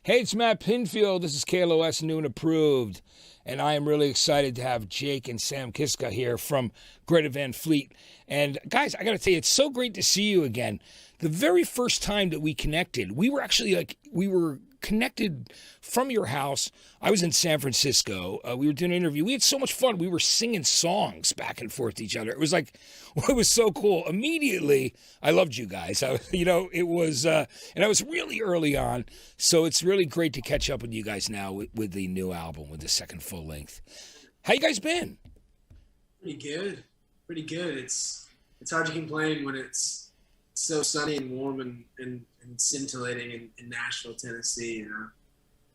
Hey, it's Matt Pinfield. This is KLOS New and Approved. And I am really excited to have Jake and Sam Kiszka here from Greta Van Fleet. And guys, I got to tell you, it's so great to see you again. The very first time that we connected, we were connected from your house. I was in San Francisco. We were doing an interview. We had so much fun. We were singing songs back and forth to each other. It was like, it was so cool. Immediately, I loved you guys. It was, and I was really early on. So it's really great to catch up with you guys now with the new album, with the second full length. How you guys been? Pretty good. Pretty good. It's hard to complain when it's so sunny and warm and scintillating in Nashville, Tennessee, you know.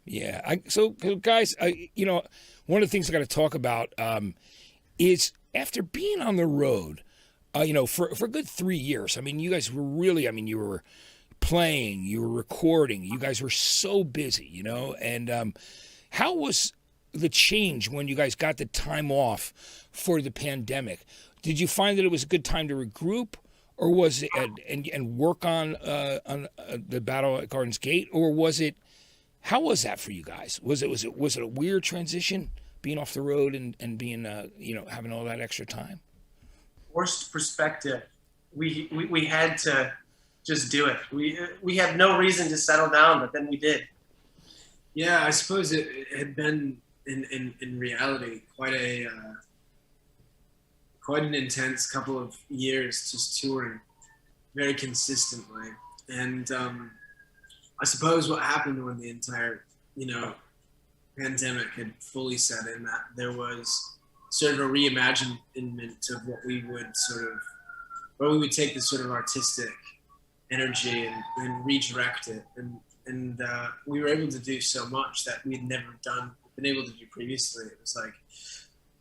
Yeah. So guys, one of the things I got to talk about is after being on the road, for a good 3 years. I mean, you guys were really, you were playing, you were recording, you guys were so busy, and how was the change when you guys got the time off for the pandemic? Did you find that it was a good time to regroup, or was it and work on the battle at Garden's Gate, or was it? How was that for you guys? Was it a weird transition being off the road and being having all that extra time? Forced perspective. We had to just do it. We had no reason to settle down, but then we did. Yeah, I suppose it had been in reality quite an intense couple of years, just touring very consistently. And I suppose what happened when the entire pandemic had fully set in, that there was sort of a reimaginment of where we would take this sort of artistic energy and redirect it, and we were able to do so much that we'd never been able to do previously. It was like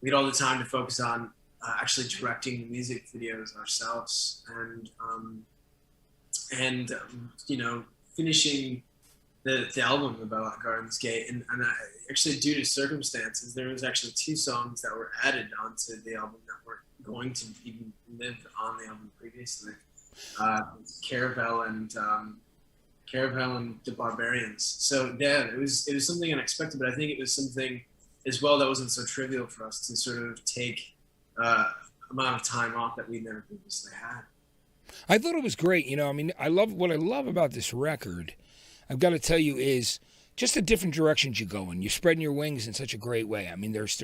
we had all the time to focus on actually directing the music videos ourselves and finishing the album about Garden's Gate, and actually, due to circumstances, there was actually 2 songs that were added onto the album that weren't going to even live on the album previously. Caravel and the Barbarians. So yeah, it was something unexpected, but I think it was something as well that wasn't so trivial for us to sort of take amount of time off that we never previously had. I thought it was great. I love what I love about this record. I've got to tell you is just the different directions you go in. You're spreading your wings in such a great way. I mean, there's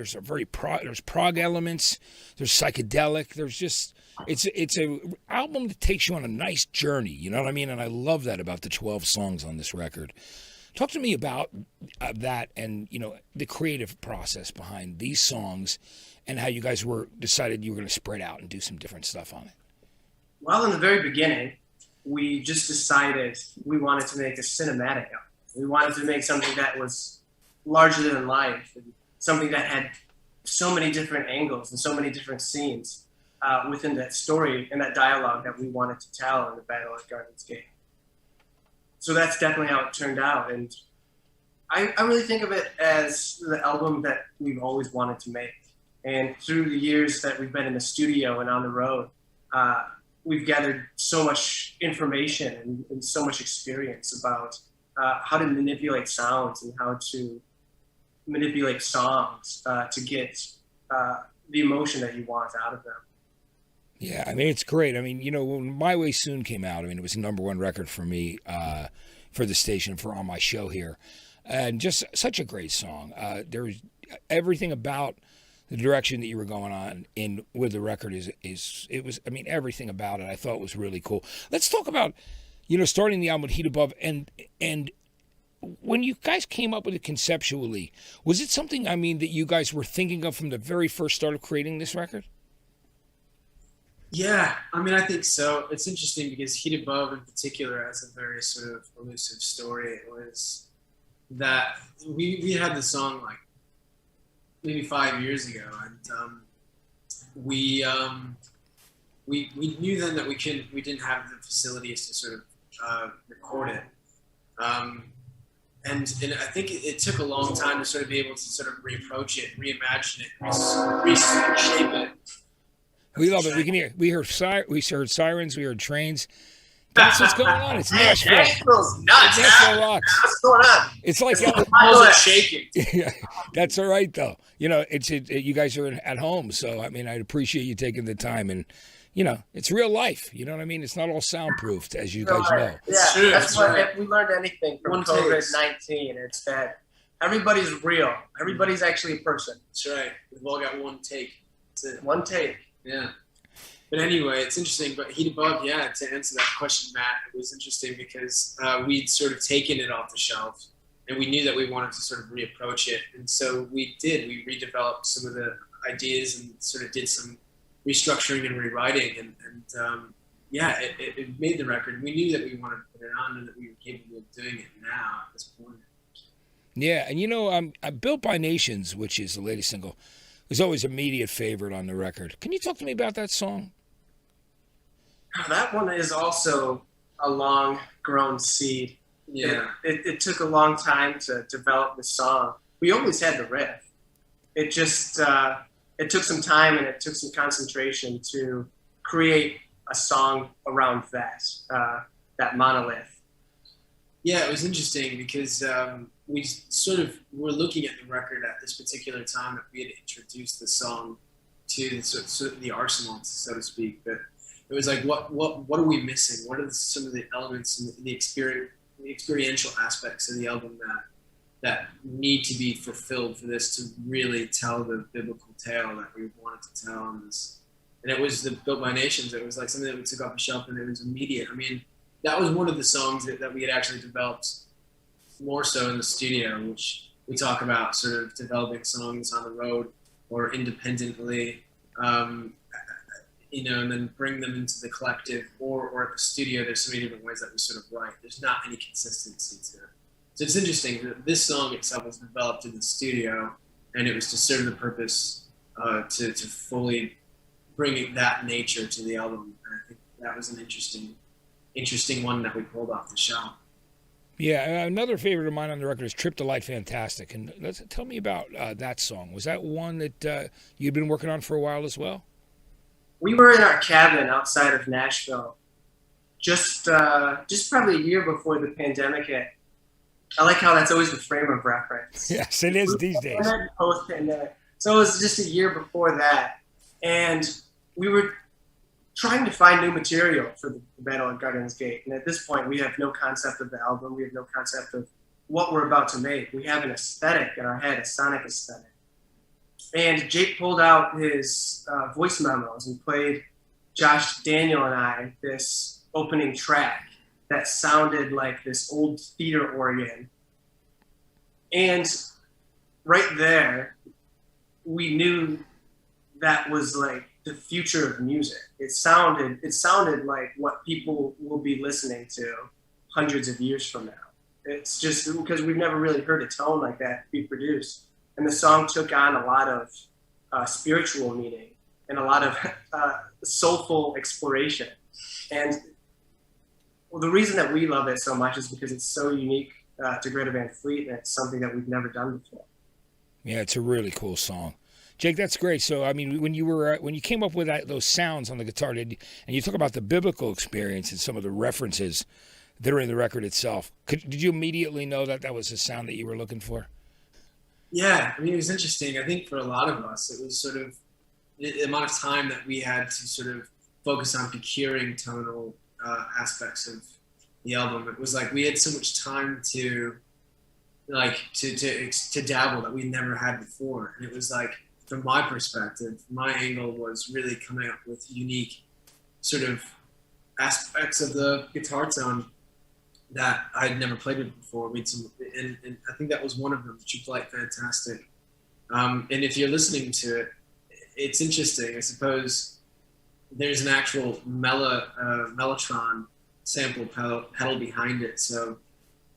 prog elements, there's psychedelic, there's just it's a album that takes you on a nice journey. You know what I mean? And I love that about the 12 songs on this record. Talk to me about that and the creative process behind these songs and how you guys decided you were going to spread out and do some different stuff on it. Well, in the very beginning, we just decided we wanted to make a cinematic album. We wanted to make something that was larger than life, and something that had so many different angles and so many different scenes within that story and that dialogue that we wanted to tell in the Battle at Garden's Gate. So that's definitely how it turned out. And I really think of it as the album that we've always wanted to make. And through the years that we've been in the studio and on the road, we've gathered so much information and so much experience about how to manipulate sounds and how to manipulate songs to get the emotion that you want out of them. Yeah, it's great. When My Way Soon came out, it was the #1 record for me, for the station, for on my show here. And just such a great song. There was everything about the direction that you were going on in with the record everything about it I thought was really cool. Let's talk about, starting the album with Heat Above and when you guys came up with it conceptually, was it something, that you guys were thinking of from the very first start of creating this record? Yeah, I think so. It's interesting because Heat Above in particular has a very sort of elusive story. It was that we had the song like maybe 5 years ago, and we knew then that we didn't have the facilities to sort of record it, and I think it took a long time to sort of be able to sort of reapproach it, reimagine it, reshape it. We love it. We heard sirens, we heard trains. That's what's going on. It's Nashville. Nashville's nuts. Nashville rocks. What's going on? It's like Walls are shaking. yeah, that's all right though. You know, you guys are at home, so I mean, I'd appreciate you taking the time, and you know, it's real life. You know what I mean? It's not all soundproofed, as you guys know. Yeah, true, that's that's what right. if we learned anything from One takes. COVID-19. It's that everybody's real. Everybody's actually a person. That's right. We've all got one take. That's it. One take. Yeah. But anyway, it's interesting. But Heat Above, yeah, to answer that question, Matt, it was interesting because we'd sort of taken it off the shelf and we knew that we wanted to sort of reapproach it. And so we did. We redeveloped some of the ideas and sort of did some restructuring and rewriting. And yeah, it made the record. We knew that we wanted to put it on and that we were capable of doing it now at this point. Yeah, and you know, Built by Nations, which is the latest single, was always an immediate favorite on the record. Can you talk to me about that song? That one is also a long-grown seed. Yeah. It took a long time to develop the song. We always had the riff. It just it took some time and it took some concentration to create a song around that monolith. Yeah, it was interesting because we sort of were looking at the record at this particular time that we had introduced the song to the arsenal, so to speak. But it was like, what are we missing? What are some of the elements and the experiential aspects of the album that need to be fulfilled for this to really tell the biblical tale that we wanted to tell on this? And it was the Built by Nations. It was like something that we took off the shelf and it was immediate. I mean, that was one of the songs that we had actually developed more so in the studio, which we talk about sort of developing songs on the road or independently, you know, and then bring them into the collective or at the studio. There's so many different ways that we sort of write. There's not any consistency to it. So it's interesting that this song itself was developed in the studio and it was to serve the purpose to fully bring that nature to the album. And I think that was an interesting one that we pulled off the shelf. Yeah, another favorite of mine on the record is Trip to Light Fantastic. And tell me about that song. Was that one that you'd been working on for a while as well? We were in our cabin outside of Nashville just probably a year before the pandemic hit. I like how that's always the frame of reference. Yes, it is these days. Post-pandemic. So it was just a year before that. And we were trying to find new material for the Battle at Garden's Gate. And at this point, we have no concept of the album. We have no concept of what we're about to make. We have an aesthetic in our head, a sonic aesthetic. And Jake pulled out his voice memos and played Josh, Daniel, and I this opening track that sounded like this old theater organ. And right there, we knew that was like the future of music. It sounded like what people will be listening to hundreds of years from now. It's just because we've never really heard a tone like that be produced. And the song took on a lot of spiritual meaning and a lot of soulful exploration. And the reason that we love it so much is because it's so unique to Greta Van Fleet, and it's something that we've never done before. Yeah, it's a really cool song. Jake, that's great. So, I mean, when you came up with those sounds on the guitar, and you talk about the biblical experience and some of the references that are in the record itself, did you immediately know that was the sound that you were looking for? Yeah, I mean, it was interesting. I think for a lot of us, it was sort of the amount of time that we had to sort of focus on procuring tonal aspects of the album. It was like we had so much time to dabble that we never had before. And it was like, from my perspective, my angle was really coming up with unique sort of aspects of the guitar tone that I'd never played with before. And I think that was one of them, Trip to Light Fantastic. And if you're listening to it, it's interesting. I suppose there's an actual mellotron sample pedal behind it. So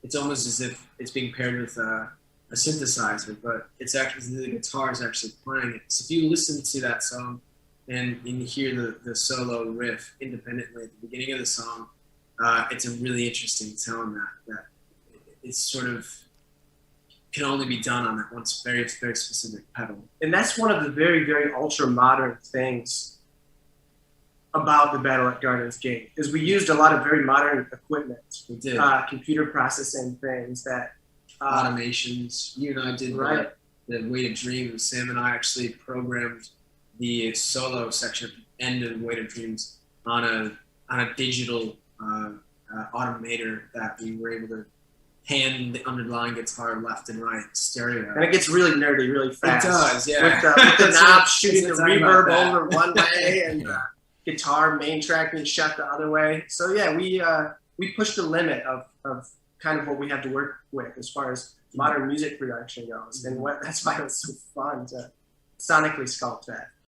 it's almost as if it's being paired with a synthesizer, but it's actually the guitar is actually playing it. So if you listen to that song and you hear the solo riff independently at the beginning of the song, it's a really interesting tone that it's sort of can only be done on that one very, very specific pedal. And that's one of the very, very ultra modern things about the Battle at Gardens Gate is we used a lot of very modern equipment. We did. Computer processing things that Automations. You and I did right. the Weighted Dreams. Sam and I actually programmed the solo section at the end of Weighted Dreams on a digital automator that we were able to hand the underlying guitar left and right stereo. And it gets really nerdy really fast. It does, yeah. With the knobs shooting the That's exactly reverb about that. over one way and guitar main track being shut the other way. So yeah, we pushed the limit of kind of what we had to work with as far as modern music production goes. And that's why it was so fun to sonically sculpt that.